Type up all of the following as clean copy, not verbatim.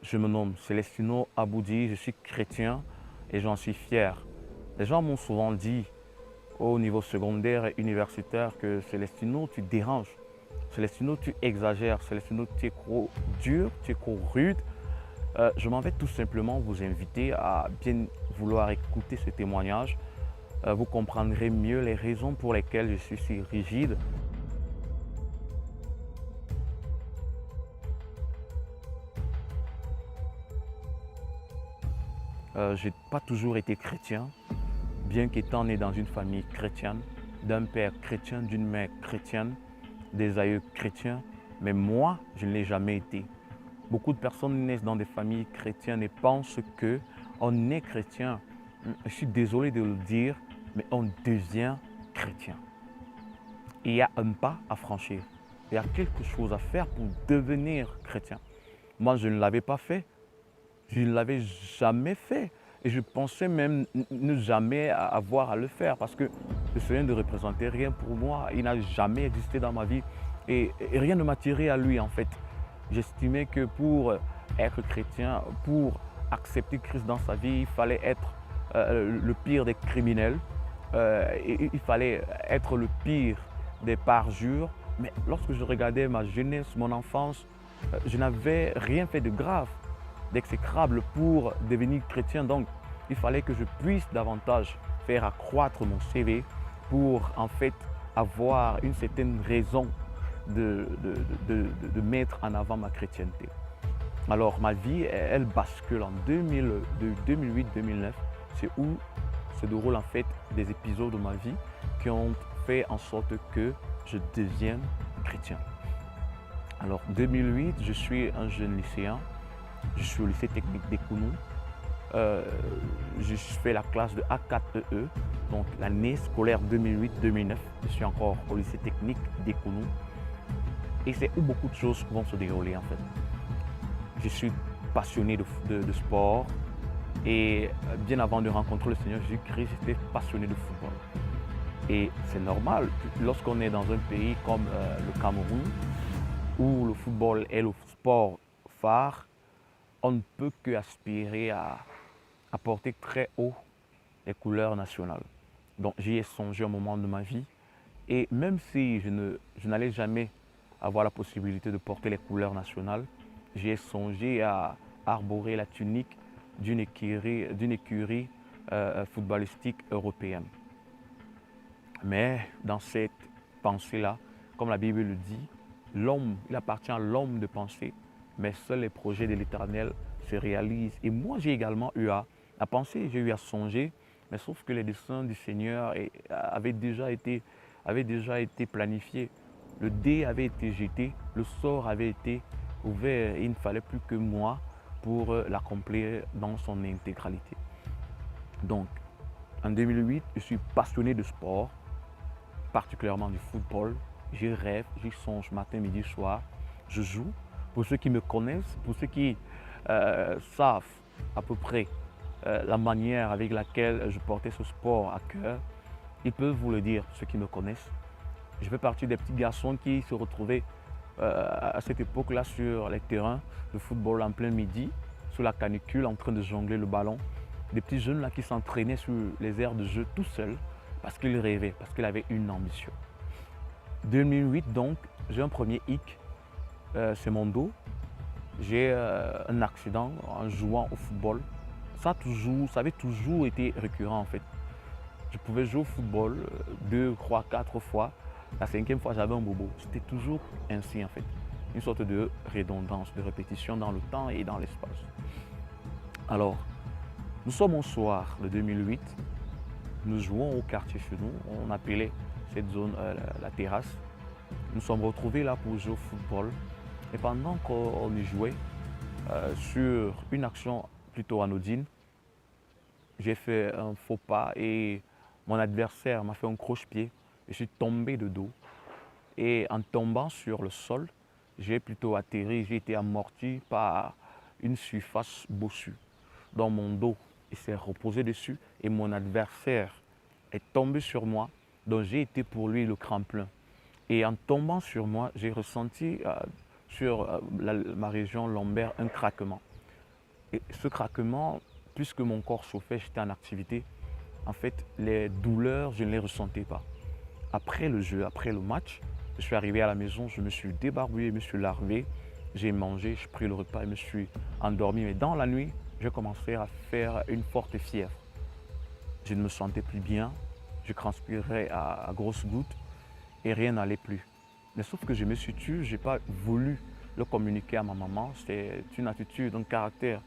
Je me nomme Célestino Aboudi, je suis chrétien et j'en suis fier. Les gens m'ont souvent dit au niveau secondaire et universitaire que Célestino, tu déranges. Célestino, tu exagères. Célestino, tu es trop dur, tu es trop rude. Je m'en vais tout simplement vous inviter à bien vouloir écouter ce témoignage. Vous comprendrez mieux les raisons pour lesquelles je suis si rigide. Je n'ai pas toujours été chrétien, bien qu'étant né dans une famille chrétienne, d'un père chrétien, d'une mère chrétienne, des aïeux chrétiens, mais moi, je ne l'ai jamais été. Beaucoup de personnes naissent dans des familles chrétiennes et pensent que on est chrétien. Je suis désolé de le dire, mais on devient chrétien. Et il y a un pas à franchir. Il y a quelque chose à faire pour devenir chrétien. Moi, je ne l'avais pas fait. Je ne l'avais jamais fait. Et je pensais même ne jamais avoir à le faire parce que le Seigneur ne représentait rien pour moi. Il n'a jamais existé dans ma vie. Et rien ne m'attirait à lui en fait. J'estimais que pour être chrétien, pour accepter Christ dans sa vie, il fallait être le pire des criminels. Il fallait être le pire des parjures. Mais lorsque je regardais ma jeunesse, mon enfance, je n'avais rien fait de grave, d'exécrable pour devenir chrétien. Donc, il fallait que je puisse davantage faire accroître mon CV pour en fait avoir une certaine raison de mettre en avant ma chrétienté. Alors, ma vie, elle bascule en 2008-2009. C'est où se déroulent en fait des épisodes de ma vie qui ont fait en sorte que je devienne chrétien. Alors, 2008, je suis un jeune lycéen. Je suis au lycée technique d'Ekounou. Je fais la classe de A4EE, donc l'année scolaire 2008-2009. Je suis encore au lycée technique d'Ekounou. Et c'est où beaucoup de choses vont se dérouler en fait. Je suis passionné de sport et bien avant de rencontrer le Seigneur Jésus-Christ, j'étais passionné de football. Et c'est normal, lorsqu'on est dans un pays comme le Cameroun, où le football est le sport phare, on ne peut qu'aspirer à porter très haut les couleurs nationales. Donc j'y ai songé un moment de ma vie et même si je n'allais jamais avoir la possibilité de porter les couleurs nationales, j'y ai songé à arborer la tunique d'une écurie footballistique européenne. Mais dans cette pensée-là, comme la Bible le dit, l'homme, il appartient à l'homme de penser, mais seuls les projets de l'Éternel se réalisent. Et moi, j'ai également eu à penser, j'ai eu à songer, mais sauf que les desseins du Seigneur avaient déjà été planifiés. Le dé avait été jeté, le sort avait été ouvert et il ne fallait plus que moi pour l'accomplir dans son intégralité. Donc, en 2008, je suis passionné de sport, particulièrement du football. J'y rêve, j'y songe matin, midi, soir. Je joue. Pour ceux qui me connaissent, pour ceux qui savent à peu près la manière avec laquelle je portais ce sport à cœur, ils peuvent vous le dire, ceux qui me connaissent. Je fais partie des petits garçons qui se retrouvaient à cette époque-là sur les terrains de football en plein midi, sous la canicule, en train de jongler le ballon. Des petits jeunes là qui s'entraînaient sur les aires de jeu tout seuls parce qu'ils rêvaient, parce qu'ils avaient une ambition. 2008 donc, j'ai un premier hic, c'est mon dos. J'ai un accident en jouant au football. Ça avait toujours été récurrent en fait. Je pouvais jouer au football 2, 3, 4 fois. La cinquième fois, j'avais un bobo. C'était toujours ainsi en fait. Une sorte de redondance, de répétition dans le temps et dans l'espace. Alors, nous sommes au soir de 2008. Nous jouons au quartier chez nous. On appelait cette zone la terrasse. Nous sommes retrouvés là pour jouer au football. Et pendant qu'on y jouait, sur une action plutôt anodine, j'ai fait un faux pas et mon adversaire m'a fait un croche-pied. Je suis tombé de dos. Et en tombant sur le sol, j'ai plutôt atterri, j'ai été amorti par une surface bossue dans mon dos. Il s'est reposé dessus et mon adversaire est tombé sur moi, donc j'ai été pour lui le tremplin. Et en tombant sur moi, j'ai ressenti sur ma région lombaire un craquement. Et ce craquement, puisque mon corps chauffait, j'étais en activité, en fait, les douleurs, je ne les ressentais pas. Après le jeu, après le match, je suis arrivé à la maison, je me suis débarbouillé, je me suis lavé, j'ai mangé, j'ai pris le repas et me suis endormi. Mais dans la nuit, j'ai commencé à faire une forte fièvre. Je ne me sentais plus bien, je transpirais à grosses gouttes et rien n'allait plus. Mais sauf que je me suis tué, je n'ai pas voulu le communiquer à ma maman. C'est une attitude, un caractère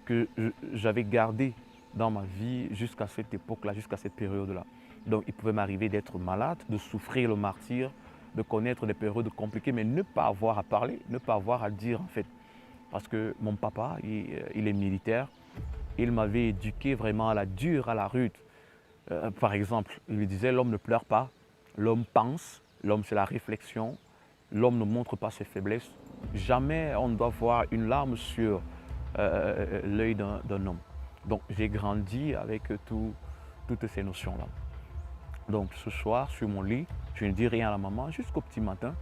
que j'avais gardé dans ma vie jusqu'à cette époque-là, jusqu'à cette période-là. Donc il pouvait m'arriver d'être malade, de souffrir le martyre, de connaître des périodes compliquées, mais ne pas avoir à parler, ne pas avoir à dire en fait. Parce que mon papa, il est militaire, il m'avait éduqué vraiment à la dure, à la rude. Par exemple, il me disait, l'homme ne pleure pas, l'homme pense, l'homme c'est la réflexion, l'homme ne montre pas ses faiblesses. Jamais on ne doit voir une larme sur l'œil d'un homme. Donc j'ai grandi avec toutes ces notions-là. Donc ce soir, sur mon lit, je ne dis rien à la maman jusqu'au petit matin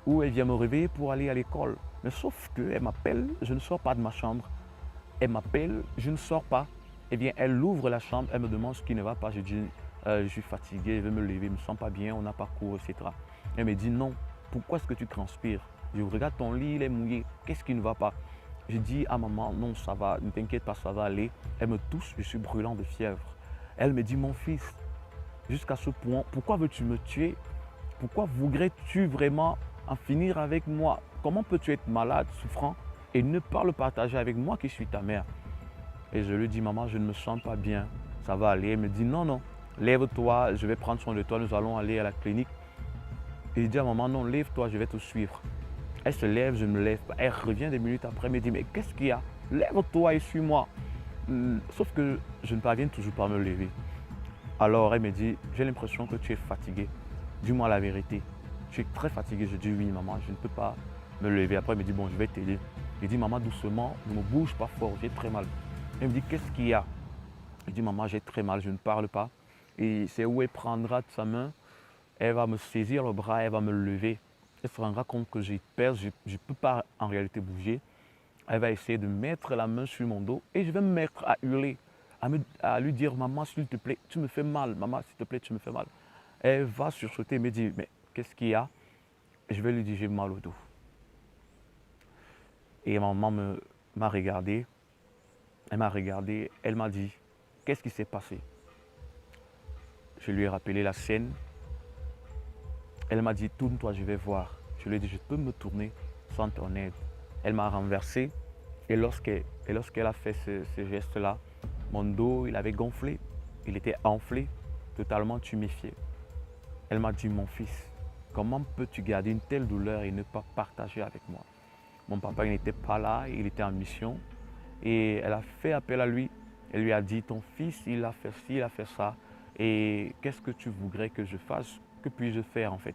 où elle vient me réveiller pour aller à l'école. Mais sauf qu'elle m'appelle, je ne sors pas de ma chambre. Elle m'appelle, je ne sors pas. Eh bien, elle ouvre la chambre, elle me demande ce qui ne va pas. Je dis, je suis fatigué, je vais me lever, je ne me sens pas bien, on n'a pas cours, etc. Elle me dit, non, pourquoi est-ce que tu transpires? Je regarde ton lit, il est mouillé, qu'est-ce qui ne va pas? Je dis à maman, non, ça va, ne t'inquiète pas, ça va aller. Elle me touche, je suis brûlant de fièvre. Elle me dit, mon fils, jusqu'à ce point, pourquoi veux-tu me tuer? Pourquoi voudrais-tu vraiment en finir avec moi? Comment peux-tu être malade, souffrant et ne pas le partager avec moi qui suis ta mère? Et je lui dis, maman, je ne me sens pas bien, ça va aller. Elle me dit, non, non, lève-toi, je vais prendre soin de toi, nous allons aller à la clinique. Et je dis à maman, non, lève-toi, je vais te suivre. Elle se lève, je ne me lève pas. Elle revient des minutes après, elle me dit, mais qu'est-ce qu'il y a? Lève-toi et suis-moi. Sauf que je ne parviens toujours pas à me lever. Alors elle me dit, j'ai l'impression que tu es fatigué. Dis-moi la vérité. Tu es très fatigué. Je dis, oui, maman, je ne peux pas me lever. Après, elle me dit, bon, je vais t'aider. Je dis, maman, doucement, ne me bouge pas fort, j'ai très mal. Elle me dit, qu'est-ce qu'il y a? Je dis, maman, j'ai très mal, je ne parle pas. Et c'est où elle prendra de sa main, elle va me saisir le bras, elle va me lever. Elle se rendra compte que j'ai peur, je ne peux pas en réalité bouger. Elle va essayer de mettre la main sur mon dos et je vais me mettre à hurler, à lui dire, maman, s'il te plaît, tu me fais mal. Maman, s'il te plaît, tu me fais mal. Elle va sursauter et me dire, mais qu'est-ce qu'il y a? Je vais lui dire, j'ai mal au dos. Et maman m'a regardé. Elle m'a regardé, elle m'a dit, qu'est-ce qui s'est passé? Je lui ai rappelé la scène. Elle m'a dit, tourne-toi, je vais voir. Je lui ai dit, je peux me tourner sans ton aide. Elle m'a renversé et lorsqu'elle a fait ce geste-là, mon dos, il avait gonflé, il était enflé, totalement tuméfié. Elle m'a dit, mon fils, comment peux-tu garder une telle douleur et ne pas partager avec moi? Mon papa, il n'était pas là, il était en mission. Et elle a fait appel à lui. Elle lui a dit, ton fils, il a fait ci, il a fait ça. Et qu'est-ce que tu voudrais que je fasse? Que puis-je faire en fait?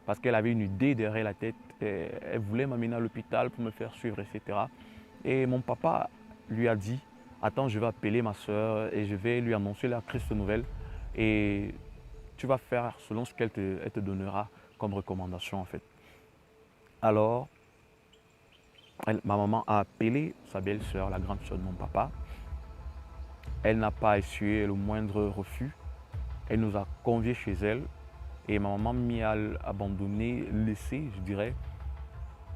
Parce qu'elle avait une idée derrière la tête. Elle voulait m'amener à l'hôpital pour me faire suivre, etc. Et mon papa lui a dit, attends, je vais appeler ma soeur et je vais lui annoncer la triste nouvelle. Et tu vas faire selon ce qu'elle te donnera comme recommandation en fait. Alors, ma maman a appelé sa belle-sœur, la grande sœur de mon papa. Elle n'a pas essuyé le moindre refus. Elle nous a conviés chez elle et ma maman m'y a abandonné, laissé, je dirais,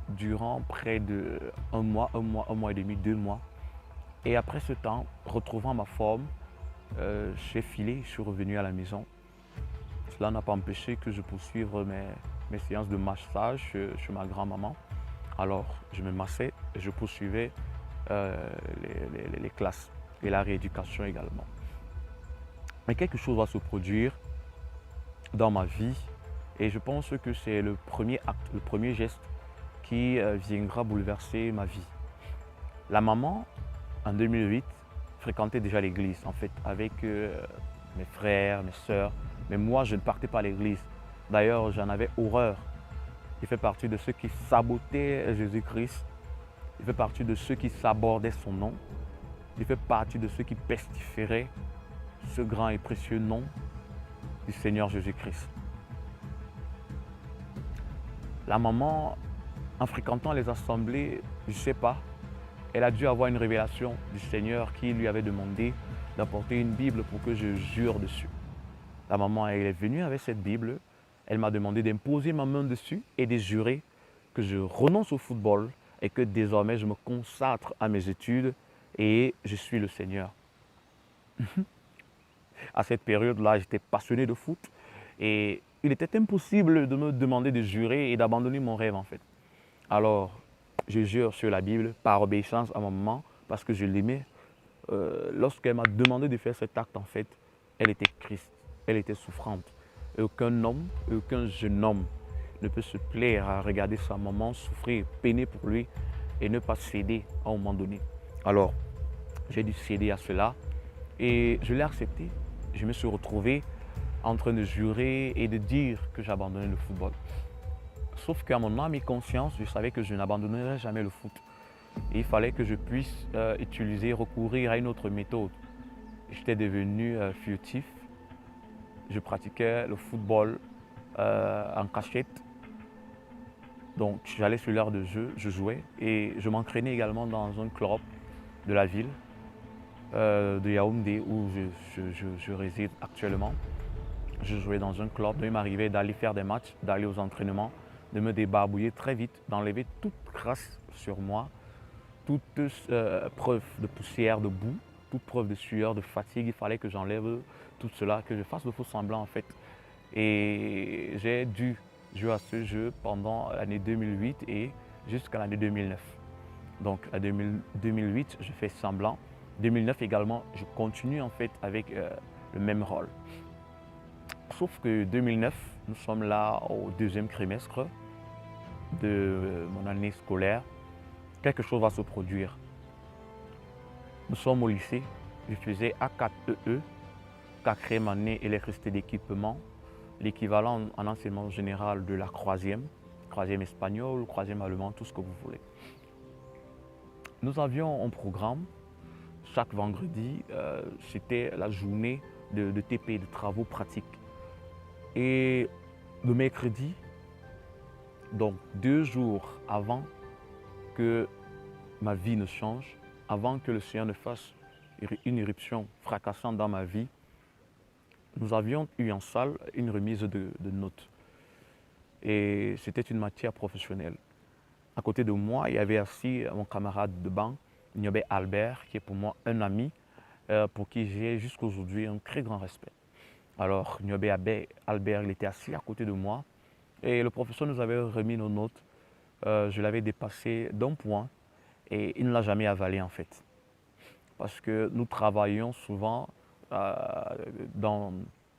durant près de un mois et demi, 2 mois. Et après ce temps, retrouvant ma forme, j'ai filé, je suis revenu à la maison. Cela n'a pas empêché que je poursuive mes séances de massage chez ma grand-maman. Alors, je me massais et je poursuivais les classes et la rééducation également. Mais quelque chose va se produire dans ma vie et je pense que c'est le premier acte, le premier geste qui viendra bouleverser ma vie. La maman, en 2008, fréquentait déjà l'église en fait avec mes frères, mes sœurs. Mais moi, je ne partais pas à l'église. D'ailleurs, j'en avais horreur. Il fait partie de ceux qui sabotaient Jésus-Christ. Il fait partie de ceux qui sabordaient son nom. Il fait partie de ceux qui pestiféraient ce grand et précieux nom du Seigneur Jésus-Christ. La maman, en fréquentant les assemblées, je ne sais pas, elle a dû avoir une révélation du Seigneur qui lui avait demandé d'apporter une Bible pour que je jure dessus. La maman, elle est venue avec cette Bible. Elle m'a demandé d'imposer ma main dessus et de jurer que je renonce au football et que désormais je me consacre à mes études et je suis le Seigneur. À cette période-là, j'étais passionné de foot et il était impossible de me demander de jurer et d'abandonner mon rêve en fait. Alors, je jure sur la Bible par obéissance à ma maman parce que je l'aimais. Lorsqu'elle m'a demandé de faire cet acte en fait, elle était triste, elle était souffrante. Et aucun homme, aucun jeune homme ne peut se plaire à regarder sa maman souffrir, peiner pour lui et ne pas céder à un moment donné. Alors, j'ai dû céder à cela et je l'ai accepté. Je me suis retrouvé en train de jurer et de dire que j'abandonnais le football. Sauf qu'à mon âme et conscience, je savais que je n'abandonnerais jamais le foot. Et il fallait que je puisse recourir à une autre méthode. J'étais devenu furtif. Je pratiquais le football en cachette. Donc j'allais sur l'heure de jeu, je jouais et je m'entraînais également dans un club de la ville de Yaoundé où je réside actuellement. Je jouais dans un club, donc il m'arrivait d'aller faire des matchs, d'aller aux entraînements, de me débarbouiller très vite, d'enlever toute grâce sur moi, toute preuve de poussière, de boue, toute preuve de sueur, de fatigue. Il fallait que j'enlève tout cela, que je fasse le faux semblant en fait. Et j'ai dû jouer à ce jeu pendant l'année 2008 et jusqu'à l'année 2009. Donc à 2008, je fais semblant. 2009 également, je continue en fait avec le même rôle. Sauf que 2009, nous sommes là au deuxième trimestre de mon année scolaire. Quelque chose va se produire. Nous sommes au lycée. Je faisais A4EE, quatrième année électricité d'équipement, l'équivalent en enseignement général de la troisième espagnol, troisième allemand, tout ce que vous voulez. Nous avions un programme. Chaque vendredi, c'était la journée de TP, de travaux pratiques. Et le mercredi, donc 2 jours avant que ma vie ne change, avant que le Seigneur ne fasse une éruption fracassante dans ma vie, nous avions eu en salle une remise de notes. Et c'était une matière professionnelle. À côté de moi, il y avait assis mon camarade de banc, Niobe Albert, qui est pour moi un ami, pour qui j'ai jusqu'à aujourd'hui un très grand respect. Alors, Niobe Albert, il était assis à côté de moi et le professeur nous avait remis nos notes. Je l'avais dépassé d'un point et il ne l'a jamais avalé en fait. Parce que nous travaillions souvent dans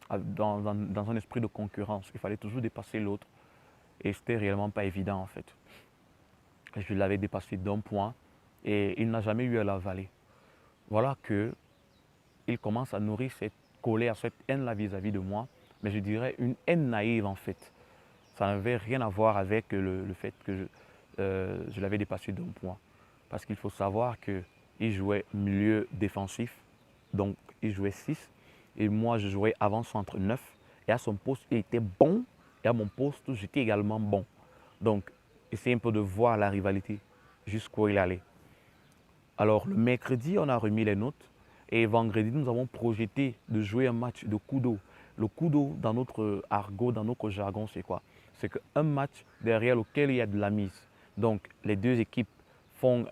un esprit de concurrence. Il fallait toujours dépasser l'autre et c'était réellement pas évident en fait. Je l'avais dépassé d'un point et il n'a jamais eu à l'avaler. Voilà que il commence à nourrir cette colère, cette haine-là vis-à-vis de moi, mais je dirais une haine naïve en fait. Ça n'avait rien à voir avec le fait que je l'avais dépassé d'un point. Parce qu'il faut savoir qu'il jouait milieu défensif, donc il jouait 6, et moi je jouais avant-centre 9, et à son poste il était bon, et à mon poste j'étais également bon. Donc essayez un peu de voir la rivalité, jusqu'où il allait. Alors le mercredi, on a remis les notes, et vendredi, nous avons projeté de jouer un match de kudo. Le kudo, dans notre argot, dans notre jargon, c'est quoi? C'est qu'un match derrière lequel il y a de la mise. Donc, les deux équipes font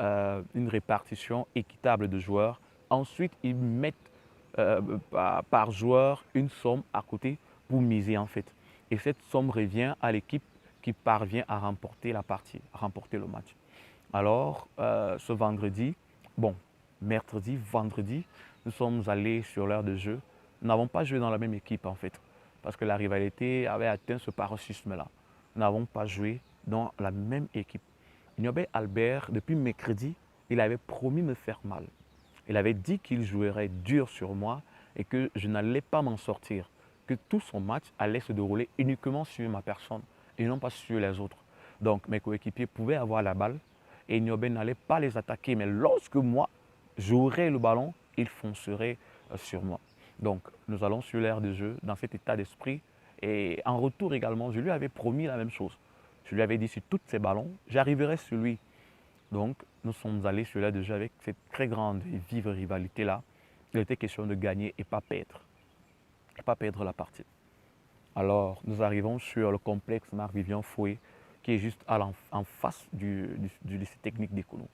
une répartition équitable de joueurs. Ensuite, ils mettent par joueur une somme à côté pour miser en fait. Et cette somme revient à l'équipe qui parvient à remporter la partie, à remporter le match. Alors, ce vendredi, mercredi, vendredi, nous sommes allés sur l'heure de jeu. Nous n'avons pas joué dans la même équipe en fait, parce que la rivalité avait atteint ce paroxysme-là. Nous n'avons pas joué dans la même équipe. Niobe Albert, depuis mercredi, il avait promis me faire mal. Il avait dit qu'il jouerait dur sur moi et que je n'allais pas m'en sortir, que tout son match allait se dérouler uniquement sur ma personne et non pas sur les autres. Donc mes coéquipiers pouvaient avoir la balle et Niobe n'allait pas les attaquer, mais lorsque moi, j'aurais le ballon, il foncerait sur moi. Donc, nous allons sur l'aire de jeu dans cet état d'esprit. Et en retour également, je lui avais promis la même chose. Je lui avais dit, sur tous ces ballons, j'arriverai sur lui. Donc, nous sommes allés sur là déjà avec cette très grande et vive rivalité-là. Il était question de gagner et pas perdre. Et pas perdre la partie. Alors, nous arrivons sur le complexe Marc-Vivian Fouet, qui est juste en face du lycée technique d'Écono.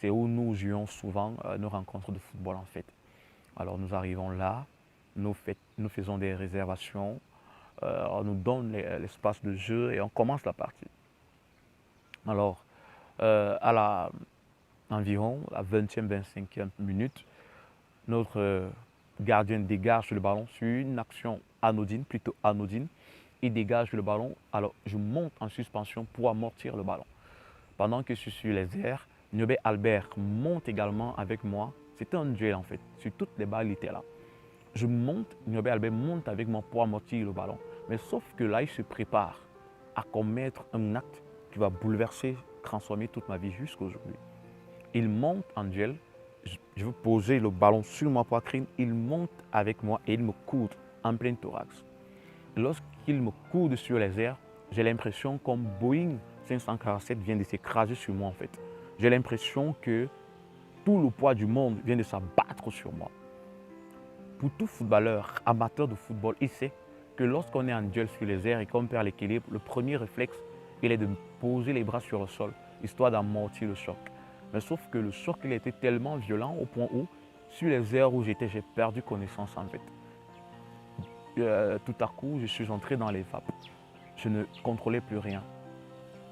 C'est où nous jouons souvent nos rencontres de football en fait. Alors, nous arrivons là, nous faisons des réservations, on nous donne l'espace de jeu et on commence la partie. Alors, environ la 20e, 25e minute, notre gardien dégage le ballon sur une action anodine, plutôt anodine. Il dégage le ballon. Alors, je monte en suspension pour amortir le ballon. Pendant que je suis sur les airs, Niobe Albert monte également avec moi. C'était un duel en fait. Sur toutes les balles, il était là. Je monte, Niobe Albert monte avec moi pour amortir le ballon. Mais sauf que là, il se prépare à commettre un acte qui va bouleverser, transformer toute ma vie jusqu'à aujourd'hui. Il monte en duel. Je veux poser le ballon sur ma poitrine. Il monte avec moi et il me coude en plein thorax. Lorsqu'il me coude sur les airs, j'ai l'impression comme Boeing 547 vient de s'écraser sur moi en fait. J'ai l'impression que tout le poids du monde vient de s'abattre sur moi. Pour tout footballeur, amateur de football, il sait que lorsqu'on est en duel sur les airs et qu'on perd l'équilibre, le premier réflexe, il est de poser les bras sur le sol, histoire d'amortir le choc. Mais sauf que le choc, il était tellement violent au point où, sur les airs où j'étais, j'ai perdu connaissance en fait. Tout à coup, je suis entré dans les vapes. Je ne contrôlais plus rien.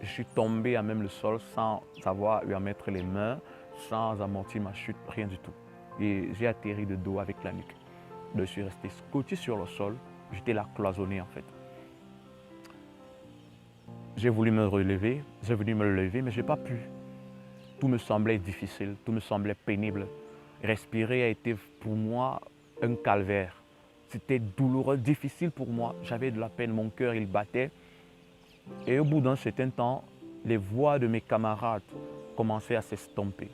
Je suis tombé à même le sol sans savoir où mettre les mains, sans amortir ma chute, rien du tout. Et j'ai atterri de dos avec la nuque. Je suis resté scotché sur le sol. J'étais là cloisonné en fait. J'ai voulu me relever, mais je n'ai pas pu. Tout me semblait difficile, tout me semblait pénible. Respirer a été pour moi un calvaire. C'était douloureux, difficile pour moi. J'avais de la peine, mon cœur il battait. Et au bout d'un certain temps, les voix de mes camarades commençaient à s'estomper.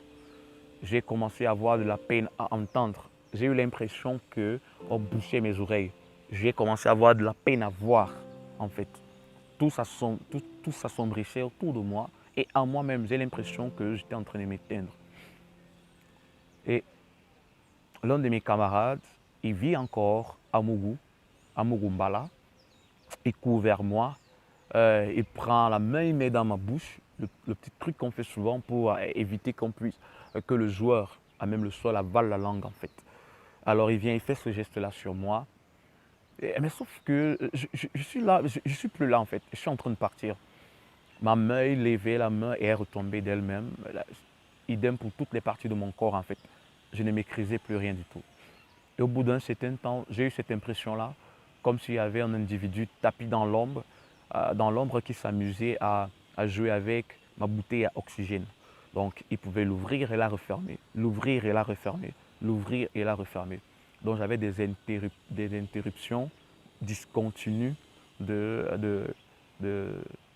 J'ai commencé à avoir de la peine à entendre. J'ai eu l'impression qu'on bouchait mes oreilles. J'ai commencé à avoir de la peine à voir, en fait. Tout s'assombrissait autour de moi. Et en moi-même, j'ai l'impression que j'étais en train de m'éteindre. Et l'un de mes camarades, il vit encore à Mugumbala. Il court vers moi. Il prend la main, il met dans ma bouche, le petit truc qu'on fait souvent pour éviter que le joueur, à même le sol, avale la langue en fait. Alors il vient, il fait ce geste-là sur moi. Mais sauf que je suis là, je suis plus là en fait. Je suis en train de partir. Ma main est levée, la main est retombée d'elle-même. Idem pour toutes les parties de mon corps en fait. Je ne maîtrisais plus rien du tout. Et au bout d'un certain temps, j'ai eu cette impression-là, comme s'il y avait un individu tapis dans l'ombre qui s'amusait à jouer avec ma bouteille à oxygène. Donc, il pouvait l'ouvrir et la refermer, l'ouvrir et la refermer, l'ouvrir et la refermer. Donc, j'avais des interruptions discontinues de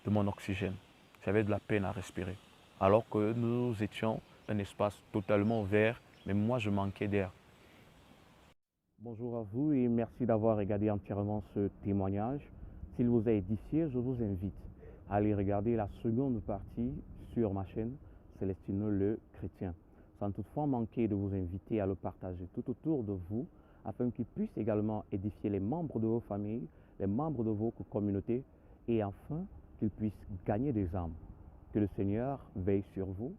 mon oxygène. J'avais de la peine à respirer. Alors que nous étions un espace totalement vert, mais moi, je manquais d'air. Bonjour à vous et merci d'avoir regardé entièrement ce témoignage. S'il vous a édifié, je vous invite à aller regarder la seconde partie sur ma chaîne Célestino le Chrétien. Sans toutefois manquer de vous inviter à le partager tout autour de vous afin qu'il puisse également édifier les membres de vos familles, les membres de vos communautés et enfin qu'il puisse gagner des âmes. Que le Seigneur veille sur vous